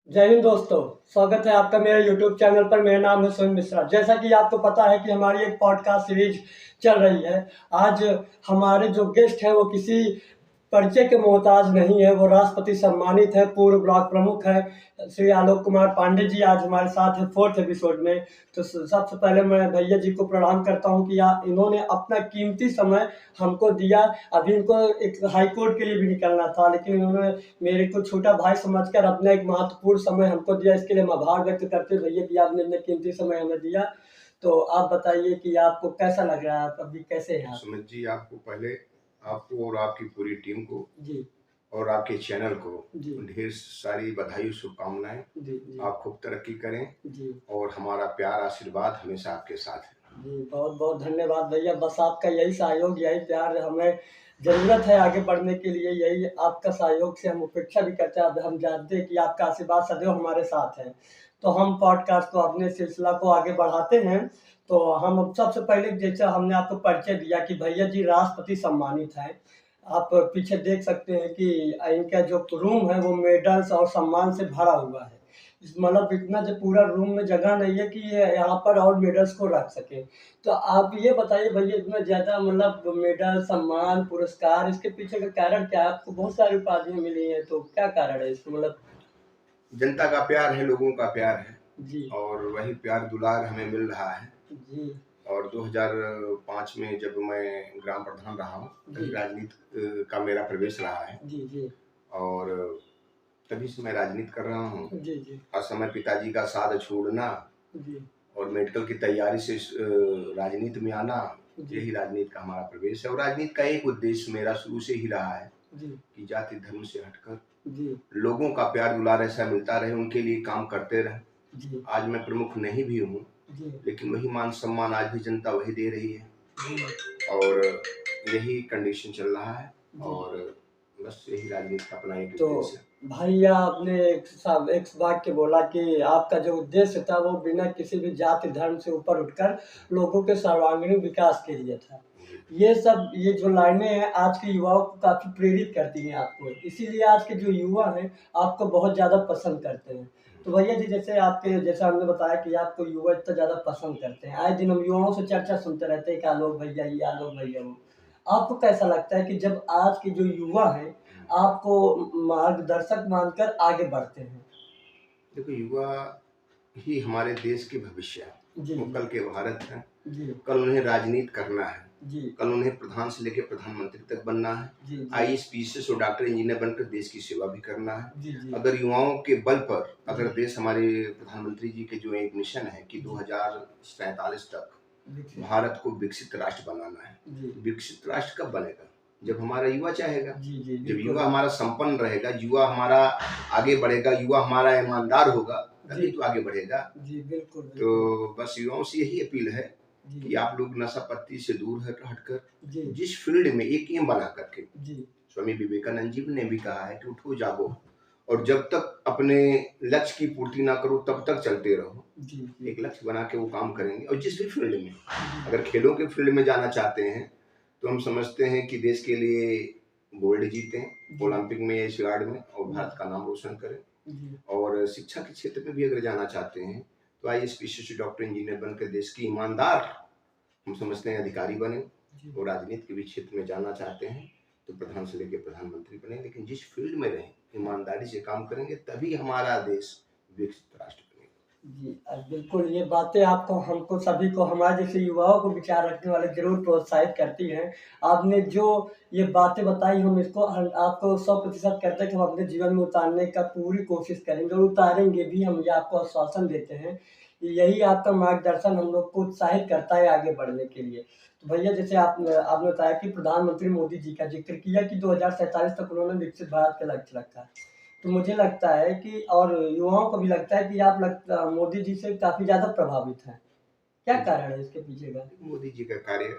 जय हिंद दोस्तों। स्वागत है आपका मेरे YouTube चैनल पर। मेरा नाम है सोहेल मिश्रा। जैसा कि आपको पता है कि हमारी एक पॉडकास्ट सीरीज चल रही है। आज हमारे जो गेस्ट हैं वो किसी परिचय के मोहताज नहीं है। वो राष्ट्रपति सम्मानित है, पूर्व ब्लॉक प्रमुख है, श्री आलोक कुमार पांडे जी आज हमारे साथ है 4th एपिसोड में। तो सबसे पहले मैं भैया जी को प्रणाम करता हूं कि इन्होंने अपना कीमती समय हमको दिया। अभी इनको एक हाई कोर्ट के लिए भी निकलना था, लेकिन इन्होंने मेरे को छोटा भाई समझकर अपना एक महत्वपूर्ण समय हमको दिया। इसके लिए हम आभार व्यक्त करते हैं भैया कि आपने इतना कीमती समय हमें दिया। तो आप बताइए कि आपको कैसा लग रहा है, आप अभी कैसे हैं आप? सुमित जी, आपको पहले आपको और आपकी पूरी टीम को जी और आपके चैनल को जी ढेर सारी बधाई शुभकामनाएं। जी जी आप खूब तरक्की करें जी और हमारा प्यार आशीर्वाद हमेशा आपके साथ है। जी। बहुत बहुत धन्यवाद भैया। बस आपका यही सहयोग, यही प्यार हमें ज़रूरत है आगे बढ़ने के लिए। यही आपका सहयोग से हम अपेक्षा भी करते हैं। अब हम जानते हैं कि आपका आशीर्वाद सदैव हमारे साथ है। तो हम पॉडकास्ट को, अपने सिलसिला को आगे बढ़ाते हैं। तो हम अब सबसे पहले, जैसा हमने आपको परिचय दिया कि भैया जी राष्ट्रपति सम्मानित हैं। आप पीछे देख सकते हैं कि इनका जो रूम है वो मेडल्स और सम्मान से भरा हुआ है। मतलब इतना जो पूरा रूम में जगह नहीं है कि ये यहाँ पर और मेडल्स को रख सके। तो आप ये बताइए भैया, इतना ज़्यादा मतलब मेडल, सम्मान, पुरस्कार, इसके पीछे का कारण क्या है? आपको बहुत सारी उपाधियाँ मिली हैं, तो क्या कारण है इसको मतलब? जनता का प्यार है, लोगों का प्यार है जी और वही प्यार दुलार हमें मिल रहा है। जी और 2005 में जब मैं ग्राम प्रधान रहा हूँ, तभी जी राजनीति का मेरा प्रवेश रहा है जी जी और तभी से मैं राजनीति कर रहा हूँ। जी जी हर समय पिताजी का साथ छोड़ना जी और मेडिकल की तैयारी से राजनीति में आना, जी यही राजनीति का हमारा प्रवेश है। और राजनीति का एक उद्देश्य मेरा शुरू से ही रहा है जी कि जाति धर्म से हटकर जी लोगों का प्यार दुलार ऐसा मिलता रहे, उनके लिए काम करते रहे। जी आज मैं प्रमुख नहीं भी हूँ, जी लेकिन वही मान सम्मान आज भी जनता वही दे रही है जी और यही कंडीशन चल रहा है जी। और बस यही राजनीति का अपना एक तो उद्देश्य है। भैया आपने एक वाक्य बोला कि आपका जो उद्देश्य था वो बिना किसी भी जाति धर्म से ऊपर उठकर लोगों के सर्वांगीण विकास के लिए था। ये जो लाइनें हैं आज के युवाओं को काफी प्रेरित करती हैं आपको, इसीलिए आज के जो युवा हैं आपको बहुत ज्यादा पसंद करते हैं। तो भैया जी, जैसे हमने बताया कि आपको युवा इतना ज्यादा पसंद करते हैं, आए दिन हम युवाओं से चर्चा सुनते रहते हैं कि आलोक भैया ये, आलोक भैया वो। आपको कैसा लगता है कि जब आज के जो युवा हैं आपको मार्गदर्शक मानकर आगे बढ़ते हैं? देखो, युवा ही हमारे देश के भविष्य है। जी वो जी कल के भारत हैं। जी कल उन्हें राजनीति करना है, जी कल उन्हें प्रधान से लेकर प्रधानमंत्री तक बनना है। जी जी आईएएस, पीसीएस और डॉक्टर इंजीनियर बनकर देश की सेवा भी करना है। जी जी अगर युवाओं के बल पर अगर जी देश, हमारे प्रधानमंत्री जी के जो एक मिशन है कि जी 2047 तक विकसित भारत को विकसित राष्ट्र बनाना है। जी तो विकसित राष्ट्र कब बनेगा? जब हमारा युवा चाहेगा। जी जी जब बिल्कुल। युवा हमारा संपन्न रहेगा, युवा हमारा आगे बढ़ेगा, युवा हमारा ईमानदार होगा, जी तभी तो आगे बढ़ेगा। जी बिल्कुल बिल्कुल। तो बस युवाओं से यही अपील है जी कि आप लोग नशा पत्ती से दूर हटकर जी जिस फील्ड में एक एम बना करके, जी स्वामी विवेकानंद जी ने भी कहा है कि उठो जागो और जब तक अपने लक्ष्य की पूर्ति ना करो तब तक चलते रहो। जी जी एक लक्ष्य बना के वो काम करेंगे। और जिस भी फील्ड में, अगर खेलों के फील्ड में जाना चाहते हैं तो हम समझते हैं कि देश के लिए गोल्ड जीतें जी ओलंपिक में या इस रिगार्ड में और भारत का नाम रोशन करें। जी और शिक्षा के क्षेत्र में भी अगर जाना चाहते हैं तो आईएएस, पीसीएस, डॉक्टर इंजीनियर बनकर देश की ईमानदार, हम समझते हैं, अधिकारी बने। जी और राजनीति के भी क्षेत्र में जाना चाहते हैं तो प्रधान से लेकर प्रधानमंत्री बने, लेकिन जिस फील्ड में रहें, ईमानदारी से काम करेंगे, तभी हमारा देश विकसित राष्ट्र बनेगा। जी बिल्कुल। ये बातें आपको, हमको सभी को, हमारे जैसे युवाओं को विचार रखने वाले जरूर प्रोत्साहित करती हैं। आपने जो ये बातें बताई, हम इसको आपको 100% करते हैं कि हम अपने जीवन में उतारने का पूरी कोशिश करेंगे और उतारेंगे भी। हम ये आपको आश्वासन देते हैं। यही आपका मार्गदर्शन हम लोग को उत्साहित करता है आगे बढ़ने के लिए। तो भैया, जैसे आपने बताया कि प्रधानमंत्री मोदी जी का जिक्र किया कि 2047 तक उन्होंने विकसित भारत का लक्ष्य रखा है। तो मुझे लगता है कि, और युवाओं को भी लगता है कि मोदी जी से काफ़ी ज़्यादा प्रभावित हैं। क्या कारण है इसके पीछे का? मोदी जी का कार्य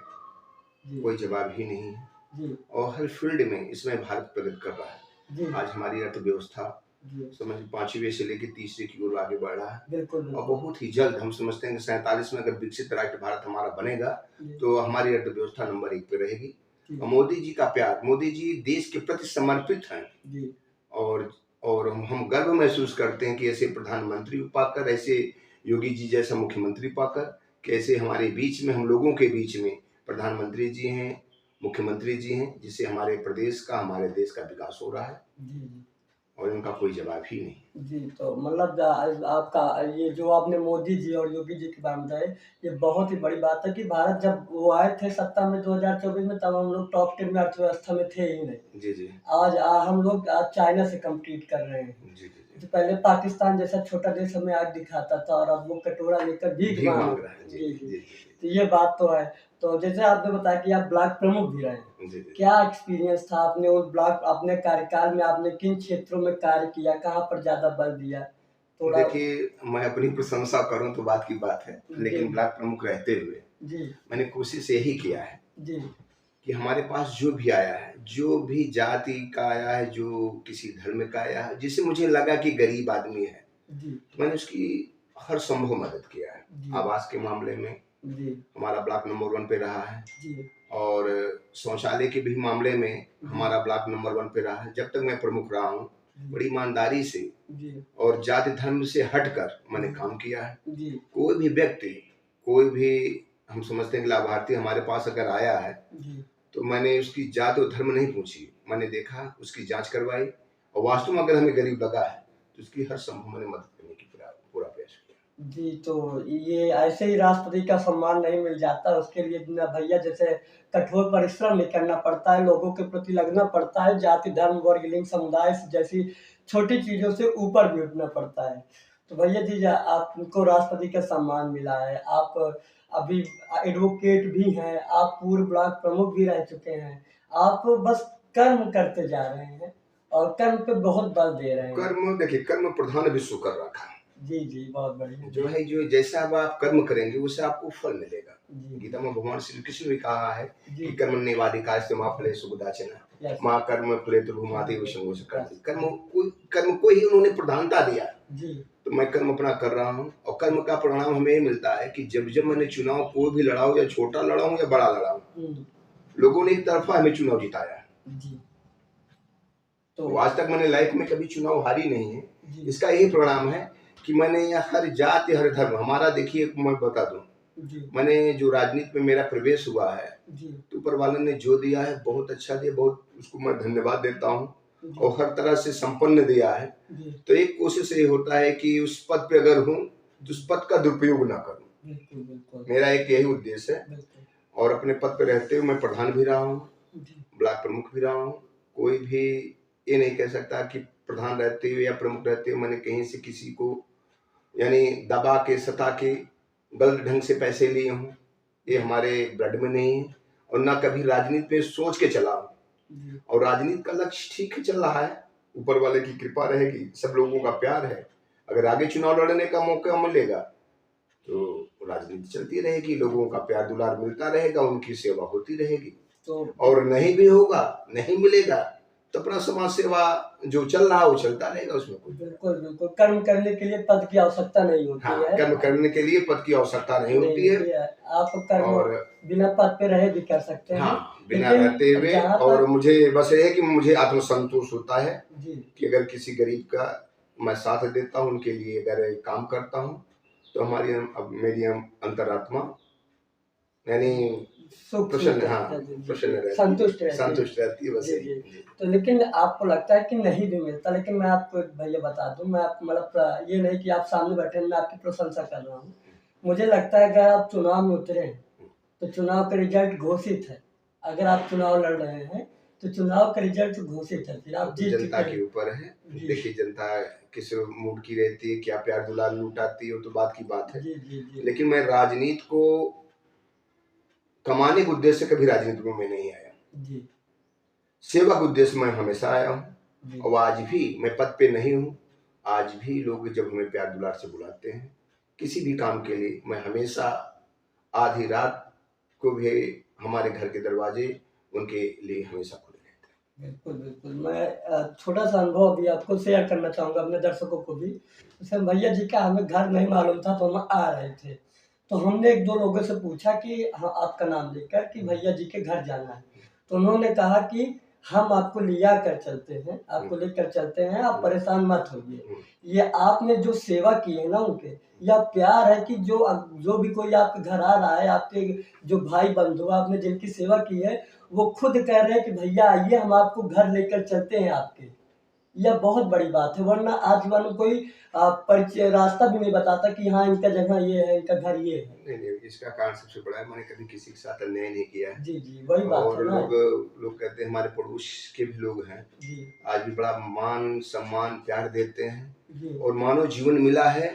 जी कोई जवाब ही नहीं है जी और हर फील्ड में इसमें भारत प्रगति कर रहा है। जी आज हमारी अर्थव्यवस्था जी समझ 5वीं से लेकर 30वीं की ओर आगे बढ़ रहा है बिल्कुल और बिल्कुल। बहुत ही जल्द हम समझते हैं कि 47 में अगर विकसित राष्ट्र भारत हमारा बनेगा जी तो हमारी अर्थव्यवस्था नंबर 1 पे रहेगी। जी और मोदी जी का प्यार, मोदी जी देश के प्रति समर्पित हैं जी और और हम गर्व महसूस करते हैं कि ऐसे प्रधानमंत्री पाकर, ऐसे योगी जी जैसा मुख्यमंत्री पाकर, कैसे हमारे बीच में, हम लोगों के बीच में प्रधानमंत्री जी हैं, मुख्यमंत्री जी हैं, जिससे हमारे प्रदेश का, हमारे देश का विकास हो रहा है जी जी और इनका कोई जवाब ही नहीं। जी। तो मतलब आपका ये जो आपने मोदी जी और योगी जी के बारे में बताया, ये बहुत ही बड़ी बात है कि भारत जब वो आए थे सत्ता में 2024 में, तब हम लोग टॉप 10 में अर्थव्यवस्था में थे ही नहीं। जी जी आज हम लोग आज चाइना से कम्पीट कर रहे हैं। जी जी जी। तो पहले पाकिस्तान जैसा छोटा देश हमें आग दिखाता था और अब वो कटोरा लेकर भीख भीख मांग मांग रहे रहा है। हैं। जी जी जी जी। जी तो ये बात तो है। तो जैसे आपने बताया कि आप ब्लॉक प्रमुख भी रहे हैं, जी जी जी। क्या एक्सपीरियंस था आपने उस ब्लॉक अपने कार्यकाल में, आपने किन क्षेत्रों में कार्य किया, कहाँ पर ज्यादा बल दिया थोड़ा? देखिए, मैं अपनी प्रशंसा करूं तो बात की बात है, जी लेकिन ब्लॉक प्रमुख रहते हुए जी मैंने कोशिश यही किया है जी कि हमारे पास जो भी आया है, जो भी जाति का आया है, जो किसी धर्म का आया है, जिससे मुझे लगा कि गरीब आदमी है, जी तो मैंने उसकी हर संभव मदद किया है। जी आवास के मामले में जी हमारा ब्लॉक नंबर 1 पे रहा है जी और शौचालय के भी मामले में जी हमारा ब्लॉक नंबर 1 पे रहा है। जब तक मैं प्रमुख रहा हूँ, बड़ी ईमानदारी से जी और जाति धर्म से हटकर मैंने जी काम किया है। जी कोई भी व्यक्ति, कोई भी, हम समझते हैं कि लाभार्थी हमारे पास अगर आया है, जी तो मैंने उसकी जात और धर्म नहीं पूछी, मैंने देखा, उसकी जांच करवाई और वास्तव में अगर हमें गरीब लगा है तो उसकी हर संभव मैंने मदद करने की पूरा प्रयास किया। जी। तो ये ऐसे ही राष्ट्रपति का सम्मान नहीं मिल जाता, उसके लिए ना भैया जैसे कठोर परिश्रम नहीं करना पड़ता है, लोगों के प्रति लगना पड़ता है, जाति धर्म वर्ग लिंग समुदाय जैसी छोटी चीजों से ऊपर भी उठना पड़ता है। तो भैया जी, आपको राष्ट्रपति का सम्मान मिला है, आप अभी एडवोकेट भी हैं, आप पूर्व ब्लॉक प्रमुख भी रह चुके हैं, आप बस कर्म करते जा रहे हैं और कर्म पे बहुत बल दे रहे हैं। कर्म, देखिए, कर्म प्रधान विश्व कर रखा जी जी, बहुत बढ़िया। जो है, जो जैसा अब आप कर्म करेंगे उससे आपको फल मिलेगा। जी गीता में भगवान श्री कृष्ण ने कहा है जी कि कर्म निवाधिकार माँ फले सुगदाचना, यस माँ कर्म फले ध्रुमाते विषंगो से यस कर्म को ही उन्होंने प्रधानता दिया। जी तो मैं कर्म अपना कर रहा हूँ और कर्म का परिणाम हमें ये मिलता है कि जब जब मैंने चुनाव कोई भी लड़ा हो, या छोटा लड़ा हूँ या बड़ा लड़ा हूँ, लोगों ने एक तरफा हमें चुनाव जिताया। जी। तो आज तक मैंने लाइफ में कभी चुनाव हारी नहीं है। जी इसका यही परिणाम है कि मैंने हर जाति हर धर्म, हमारा देखिए, मैं बता दूं, जी मैंने जो राजनीति में मेरा प्रवेश हुआ है, जी तो ऊपर वाले ने जो दिया है बहुत अच्छा दिया, बहुत उसको मैं धन्यवाद देता हूँ जी और हर तरह से संपन्न दिया है। जी। तो एक कोशिश ये होता है कि उस पद पे अगर हूँ तो उस पद का दुरुपयोग ना करूँ, बिल्कुल बिल्कुल मेरा एक यही उद्देश्य है। बिल्कुल। और अपने पद पे रहते हुए मैं प्रधान भी रहा हूँ, जी ब्लॉक प्रमुख भी रहा हूँ। कोई भी ये नहीं कह सकता कि प्रधान रहते हुए या प्रमुख रहते हुए मैंने कहीं से किसी को, यानी दबा के, सता के, गलत ढंग से पैसे लिए हूँ, ये हमारे ब्लड में नहीं है। और ना कभी राजनीति में सोच के चला हूँ। जी और राजनीति का लक्ष्य ठीक है चल रहा है, ऊपर वाले की कृपा रहेगी, सब लोगों का प्यार है। अगर आगे चुनाव लड़ने का मौका मिलेगा तो राजनीति चलती रहेगी, लोगों का प्यार दुलार मिलता रहेगा, उनकी सेवा होती रहेगी। तो और नहीं भी होगा, नहीं मिलेगा, तो अपना समाज सेवा जो चल रहा है वो चलता रहेगा, उसमें कोई। बिल्कुल बिल्कुल, कर्म करने के लिए पद की आवश्यकता नहीं होती हाँ, है। कर्म करने के लिए पद की आवश्यकता नहीं होती है। आप कर्म और बिना पद पे रहे भी कर सकते हैं। हाँ, बिना लेकिन रहते हुए, जहाँ और तक मुझे बस ये है कि मुझे आत्मसंतोष होता है जी कि अगर किसी गरीब का मैं साथ देता हूँ, उनके लिए अगर काम करता हूँ, तो हमारी अब मेरी अंतरात्मा यानी सुख प्रसन्न, मिलता हाँ, है। जी, जी, प्रसन्न रहती है, संतुष्ट रहती है। बस जी, यही। जी। जी। तो लेकिन आपको लगता है कि नहीं भी मिलता, लेकिन मैं आपको भैया बता दूं, मैं आप मतलब ये नहीं कि आप सामने बैठे, मैं आपकी प्रशंसा कर रहा हूँ। मुझे लगता है अगर आप चुनाव में उतरे तो चुनाव का रिजल्ट घोषित है। अगर आप चुनाव लड़ रहे हैं तो चुनाव का रिजल्ट घोषित है, फिर आप जीत जनता चुके के हैं। ऊपर है। जी देखिए, जनता किस मूड की रहती है, क्या प्यार दुलार लुटाती है, वो तो बात की बात है। जी जी जी लेकिन मैं राजनीति को कमाने के उद्देश्य से कभी राजनीति में मैं नहीं आया, जी सेवा के उद्देश्य में हमेशा आया हूँ। जी और आज भी मैं पद पे नहीं हूँ, आज भी लोग जब हमें प्यार दुलार से बुलाते हैं किसी भी काम के लिए, मैं हमेशा आधी रात को भी हमारे घर के दरवाजे उनके लिए हमेशा खुले रहते हैं। बिल्कुल बिल्कुल। मैं छोटा सा अनुभव अभी आपको शेयर करना चाहूँगा, अपने दर्शकों को भी। जैसे भैया जी का हमें घर नहीं मालूम था, तो हम आ रहे थे, तो हमने एक दो लोगों से पूछा कि हाँ, आपका नाम लेकर कि भैया जी के घर जाना है। तो उन्होंने कहा कि हम आपको लिया कर चलते हैं, आपको लेकर चलते हैं, आप परेशान मत होइए। ये आपने जो सेवा की है ना उनके, या प्यार है कि जो भी कोई आपके घर आ रहा है, आपके जो भाई बंधु आपने जिनकी सेवा की है, वो खुद कह रहे हैं कि भैया आइए हम आपको घर लेकर चलते हैं आपके। यह बहुत बड़ी बात है, वरना आज वाला कोई परिचय रास्ता भी नहीं बताता कि हाँ इनका जगह ये है, इनका घर ये है। नहीं नहीं, इसका कारण सबसे बड़ा है, मैंने कभी किसी के साथ अन्याय नहीं किया है। जी, जी, वही बात है और ना। लोग कहते हैं, हमारे पड़ोस के भी लोग हैं, जी, आज भी बड़ा मान सम्मान प्यार देते हैं। जी, और मानव जीवन मिला है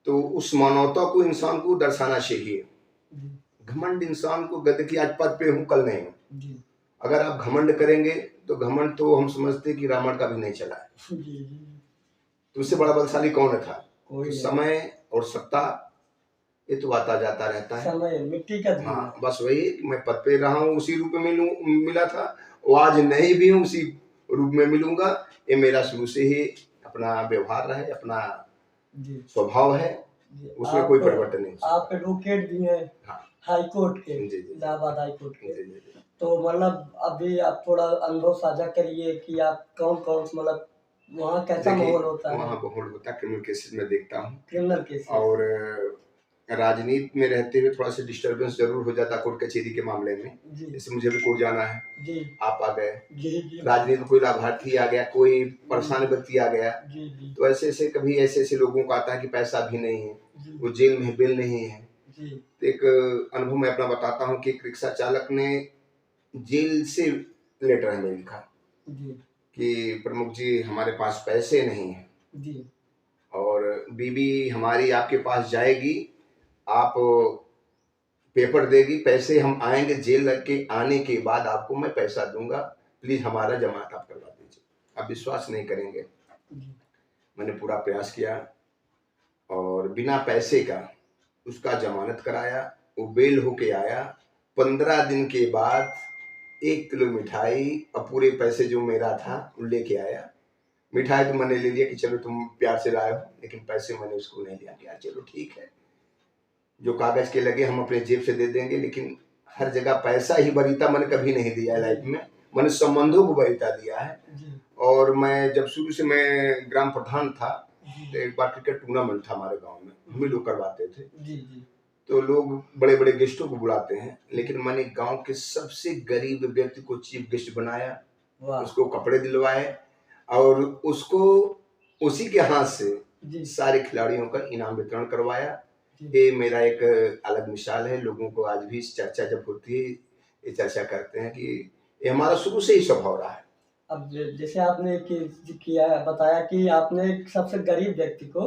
तो उस मानवता को इंसान को दर्शाना चाहिए। जी, घमंड इंसान को गद की आज पद पे हूँ कल नहीं हूँ, जी, अगर आप घमंड करेंगे तो घमंड तो हम समझते कि रावण का भी नहीं चला है। जी, जी, तो उससे बड़ा बलशाली कौन था? कोई तो नहीं। समय और सत्ता ये तो आता जाता रहता है। समय मिट्टी का धूल है। हाँ, बस वही है कि मैं पद पे रहा हूँ, उसी रूप में मिला था, और आज नहीं भी हूँ उसी रूप में मिलूंगा। ये मेरा शुरू से ही अपना व्यवहार है, अपना जी, स्वभाव है, जी, उसमें कोई परिवर्तन नहीं हो सकता। आप एडवोकेट भी हैं हाँ, हाई कोर्ट के, जी, जी, जी। इलाहाबाद हाई कोर्ट के। जी, जी, जी। तो मतलब अभी आप थोड़ा अनुभव साझा करिए कि आप कौन-कौन मतलब वहाँ कैसा देखिए, माहौल होता है? वहाँ माहौल होता है, क्रिमिनल केसेस में देखता हूँ। Criminal cases. और राजनीति में रहते हुए थोड़ा सा डिस्टर्बेंस जरूर हो जाता कोर्ट कचहरी के मामले में। जी, जैसे मुझे भी कोर्ट जाना है, जी, आप आ गए, जी, जी, राजनीति में कोई लाभार्थी आ गया, कोई परेशान व्यक्ति आ गया, जी, जी, तो ऐसे कभी ऐसे लोगों को आता है कि पैसा भी नहीं है, जी, वो जेल में बिल नहीं है। जी, तो एक अनुभव मैं अपना बताता हूँ कि एक रिक्शा चालक ने जेल से लेटर हमें लिखा जी, कि प्रमुख जी हमारे पास पैसे नहीं है, जी, और बीबी हमारी आपके पास जाएगी, आप पेपर देगी, पैसे हम आएंगे, जेल लग के आने के बाद आपको मैं पैसा दूंगा, प्लीज हमारा जमानत आप करवा दीजिए। आप विश्वास नहीं करेंगे, जी, मैंने पूरा प्रयास किया और बिना पैसे का उसका जमानत कराया, वो बेल होके आया। 15 दिन के बाद 1 किलो मिठाई और पूरे पैसे जो मेरा था वो लेके आया। मिठाई तो मैंने ले लिया कि चलो तुम प्यार से लाए हो, लेकिन पैसे मैंने उसको नहीं दिया। यार चलो ठीक है, जो कागज के लगे हम अपने जेब से दे देंगे, लेकिन हर जगह पैसा ही वरीयता मैंने कभी नहीं दिया है लाइफ में, मैंने संबंधों को वरीयता दिया है। जी, और मैं जब शुरू से मैं ग्राम प्रधान था, जी, तो एक बार क्रिकेट टूर्नामेंट था हमारे गांव में, हम ही लोग करवाते थे। जी, जी, तो लोग बड़े बड़े गेस्टों को बुलाते हैं, लेकिन मैंने गांव के सबसे गरीब व्यक्ति को चीफ गेस्ट बनाया, वाह! उसको कपड़े दिलवाए, और उसको उसी के हाथ से जी, सारे खिलाड़ियों का इनाम वितरण करवाया। जी। ये मेरा एक अलग मिसाल है। लोगों को आज भी इस चर्चा जब होती है, ये चर्चा करते हैं कि ये हमारा शुरू से ही स्वभाव रहा है। अब जैसे आपने किया बताया कि आपने एक सबसे गरीब व्यक्ति को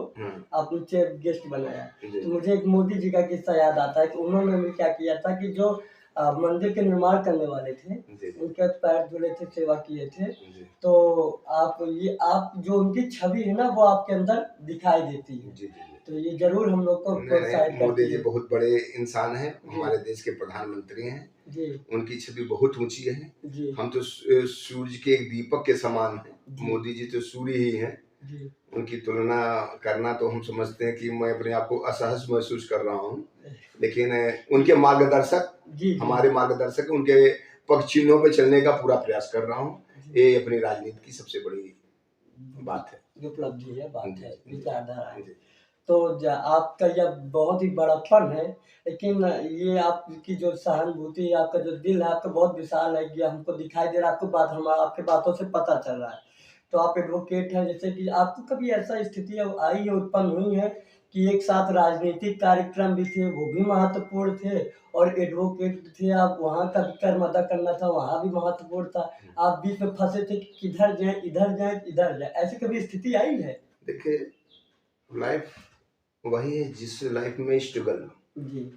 आपने चीफ गेस्ट बनाया, जी। तो मुझे एक मोदी जी का किस्सा याद आता है कि उन्होंने भी क्या किया था कि जो मंदिर के निर्माण करने वाले थे, जी, उनके पैर धुले थे, सेवा किए थे। जी, तो आप जो उनकी छवि है ना वो आपके अंदर दिखाई देती है। जी, जी। तो ये जरूर हम लोग को नहीं, प्रोत्साहित मोदी करती जी है। बहुत बड़े इंसान हैं, जी, हमारे देश के प्रधानमंत्री हैं, जी, उनकी छवि बहुत ऊंची है। जी, हम तो सूरज के एक दीपक के समान हैं, जी, मोदी जी तो सूर्य ही हैं। जी, उनकी तुलना करना तो हम समझते हैं कि मैं अपने आप को असहज महसूस कर रहा हूँ, लेकिन उनके मार्गदर्शक, जी, जी, हमारे मार्गदर्शक, उनके पग चिन्हों पे चलने का पूरा प्रयास कर रहा हूँ। जी। ये अपनी राजनीति की सबसे बड़ी बात है। उपलब्धि है, बात जी, है, जी, विचारधारा है। जी, तो आपका यह बहुत ही बड़प्पन है, लेकिन ये आपकी जो सहानुभूति, आपका जो दिल है, आपका बहुत विशाल है कि हमको दिखाई दे रहा है, आपकी बातों से पता चल रहा है। तो आप एडवोकेट हैं, जैसे कि आपको कभी ऐसा स्थिति आई है, उत्पन्न हुई है कि एक साथ राजनीतिक कार्यक्रम भी थे, वो भी महत्वपूर्ण थे, और एडवोकेट भी थे, आप वहाँ का भी कर्म अदा करना था, वहाँ भी महत्वपूर्ण था। आप बीच में फँसे थे कि किधर जाएँ, इधर जाएँ, इधर जाएँ, ऐसी कभी स्थिति आई है? देखिए, लाइफ वही है जिस लाइफ में स्ट्रगल, जी,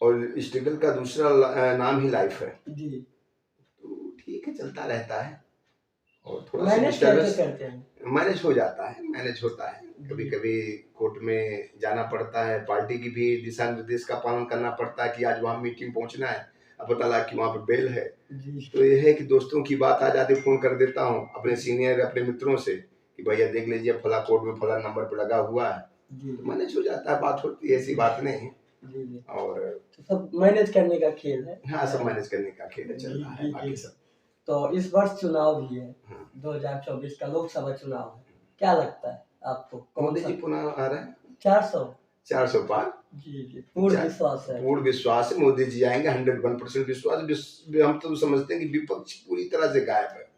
और स्ट्रगल का दूसरा नाम ही लाइफ है। जी। तो ठीक है, चलता रहता है, और थोड़ा सा मैनेज कैसे डिस्टर्बेंस करते हैं? मैनेज हो जाता है, मैनेज होता है। कभी जी, कभी कोर्ट में जाना पड़ता है, पार्टी की भी दिशा निर्देश का पालन करना पड़ता है कि आज वहाँ मीटिंग पहुँचना है, अब पता लगा कि वहाँ पे बेल है। जी, तो ये है कि दोस्तों की बात आ जाती, फोन कर देता हूँ अपने सीनियर, अपने मित्रों से कि भैया देख लीजिए फला कोर्ट में फला नंबर पे लगा हुआ है, जी, तो मैनेज हो जाता है, बात होती है, ऐसी बात नहीं है। जी, जी। और तो सब मैनेज करने का खेल है। हाँ, सब मैनेज करने का खेल जी, चल रहा है, जी, बाकी जी। सब तो इस वर्ष चुनाव भी है, हाँ। 2024 का लोकसभा चुनाव है। क्या लगता है आपको कौन मोदी सा? जी पुनः आ रहे हैं 400। 400 पार। जी, पूर्ण चार- विश्वास है। पूर्ण विश्वास है मोदी जी आएंगे, 101% विश्वास। हम तो समझते हैं कि विपक्ष पूरी तरह से गायब है।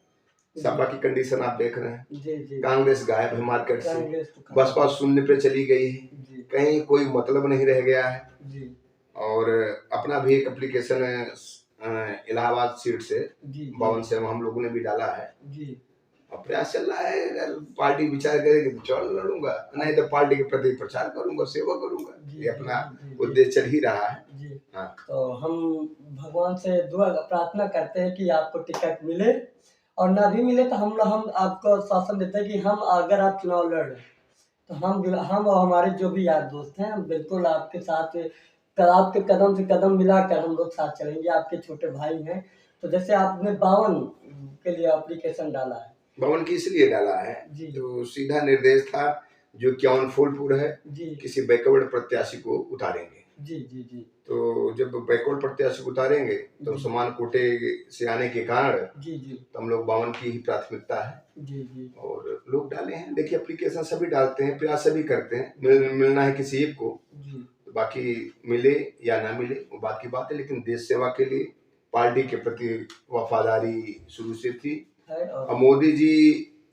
सपा की कंडीशन आप देख रहे हैं, जी जी। कांग्रेस गायब है मार्केट से, कांग्रेस तो बसपा शून्य पे चली गई है, जी कहीं कोई मतलब नहीं रह गया है। जी और अपना भी एक एप्लीकेशन इलाहाबाद सीट से जी 52 से हम लोगों ने भी डाला है। जी और प्रयास चल रहा है, अगर पार्टी विचार करेगी तो चल लड़ूंगा, नहीं तो पार्टी के प्रति प्रचार करूंगा, सेवा करूंगा। जी, ये अपना जी, उद्देश्य चल ही रहा है। जी। हाँ। तो हम भगवान से दुआ प्रार्थना करते हैं कि आपको टिकट मिले, और ना भी मिले तो हम आपको आश्वासन देते हैं कि हम, अगर आप चुनाव लड़ रहे हैं तो हम और हमारे जो भी यार दोस्त हैं, हम बिल्कुल आपके साथ, आपके कदम से कदम मिलाकर हम लोग साथ चलेंगे। आपके छोटे भाई हैं। तो जैसे आपने 52 के लिए एप्लीकेशन डाला है। 52 की इसलिए डाला है जी तो सीधा निर्देश था, जो क्यावन फूलपुर है, जी किसी बैकवर्ड प्रत्याशी को उतारेंगे। जी जी जी तो जब बैकवर्ड प्रत्याशी को उतारेंगे तो जी। समान कोटे से आने के कारण जी जी तो हम लोग 52 की ही प्राथमिकता है। जी जी और लोग डाले हैं, देखिए एप्लीकेशन सभी डालते हैं, प्रयास सभी करते हैं, मिलना है किसी एक को, जी तो बाकी मिले या ना मिले वो बात की बात है। लेकिन देश सेवा के लिए पार्टी के प्रति वफादारी शुरू से थी। है। अब और मोदी जी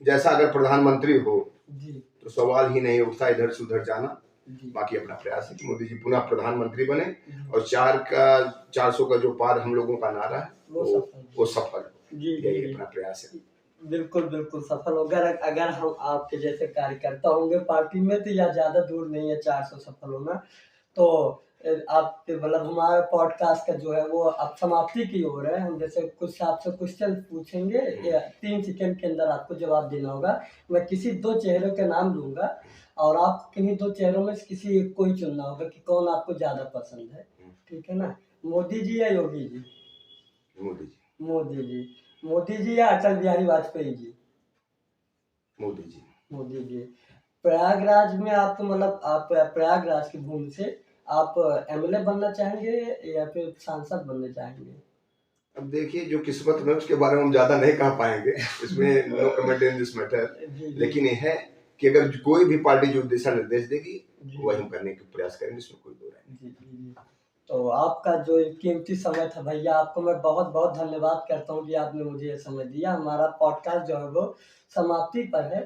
जैसा अगर प्रधानमंत्री हो जी तो सवाल ही नहीं उठता इधर से उधर जाना। जी बाकी अपना प्रयास है कि मोदी जी पुनः प्रधानमंत्री बने जी। और 400 का जो पार हम लोगों का नारा है वो सफल हो। जी यही जी अपना प्रयास है। बिल्कुल बिल्कुल सफल होगा। अगर हम आपके जैसे कार्यकर्ता होंगे पार्टी में तो या ज्यादा दूर नहीं है 400 सफल होना। तो आपके मतलब हमारा पॉडकास्ट का जो है वो अब समाप्ति की ओर है। हम जैसे कुछ आपसे क्वेश्चन पूछेंगे, 3 सेकंड के अंदर आपको जवाब देना होगा। मैं किसी 2 चेहरों के नाम लूंगा और आप किन्हीं 2 चेहरों में से किसी एक को ही चुनना होगा कि कौन आपको ज्यादा पसंद है। ठीक है ना? मोदी जी या योगी जी? मोदी जी। मोदी जी। मोदी जी या अटल बिहारी वाजपेयी जी? मोदी जी। मोदी जी। प्रयागराज में आप मतलब आप प्रयागराज की भूमि से आप एमएलए बनना चाहेंगे या फिर सांसद बनना चाहेंगे? अब देखिए जो किस्मत में उसके बारे में हम ज्यादा नहीं कह पाएंगे, इसमें no comment in this matter. जी जी लेकिन ये है कि अगर कोई भी पार्टी जो दिशा निर्देश देगी जी वही हम करने का प्रयास करेंगे, इसमें कोई दो राय नहीं। जी जी। तो आपका जो कीमती समय था भैया, आपको मैं बहुत बहुत धन्यवाद करता हूँ कि आपने मुझे ये समय दिया। हमारा पॉडकास्ट जो है वो समाप्ति पर है।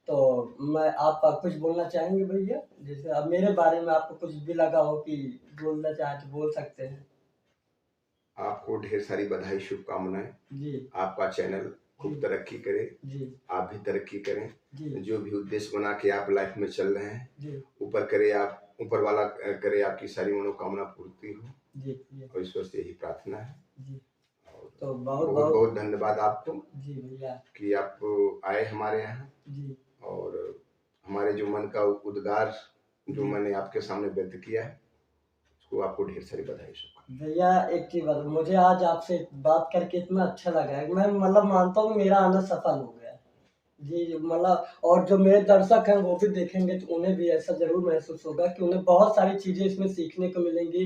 तो मैं आप कुछ बोलना चाहेंगे भैया? जैसे अब मेरे बारे में आपको कुछ भी लगा हो कि बोलना चाहे तो बोल सकते हैं। आपको ढेर सारी बधाई, शुभकामनाएं। जी आपका चैनल खूब तरक्की करे, जी आप भी तरक्की करें। जी जो भी उद्देश्य बना के आप लाइफ में चल रहे हैं, जी ऊपर वाला करे आपकी सारी मनोकामना पूर्ति हो, जी जी और ईश्वर से यही प्रार्थना है। जी। और तो बहुत बहुत बहुत बहुत धन्यवाद आपको जी भैया। कि आप आए हमारे यहाँ, जी और हमारे जो मन का उद्गार जो जी। मैंने आपके सामने व्यक्त किया है, उसको आपको ढेर सारी बधाई, शुभकामनाएं। भैया एक चीज बता, मुझे आज आपसे बात करके इतना अच्छा लगा है कि मैं मतलब मानता हूँ मेरा आना सफल हो गया। जी मतलब, और जो मेरे दर्शक हैं वो भी देखेंगे तो उन्हें भी ऐसा जरूर महसूस होगा कि उन्हें बहुत सारी चीजें इसमें सीखने को मिलेंगी।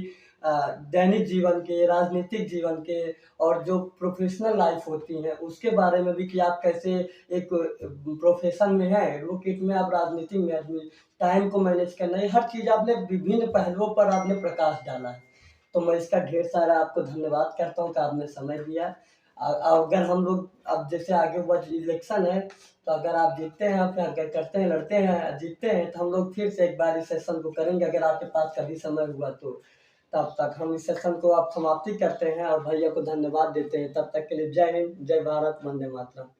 दैनिक जीवन के, राजनीतिक जीवन के, और जो प्रोफेशनल लाइफ होती है उसके बारे में भी कि आप कैसे एक प्रोफेशन में है, एडवोकेट में, आप राजनीति में आदमी टाइम को मैनेज करना, ये हर चीज आपने विभिन्न पहलुओं पर आपने प्रकाश डाला है। तो मैं इसका ढेर सारा आपको धन्यवाद करता हूँ कि आपने समय दिया। अगर हम लोग अब जैसे आगे इलेक्शन है तो अगर आप जीतते हैं, फिर अगर करते हैं, लड़ते हैं, जीतते हैं तो हम लोग फिर से एक बार इस सेशन को करेंगे अगर आपके पास कभी समय हुआ तो। तब तक हम इस सेशन को आप समाप्ति करते हैं और भैया को धन्यवाद देते हैं। तब तक के लिए जय हिंद, जय भारत, वंदे मातरम।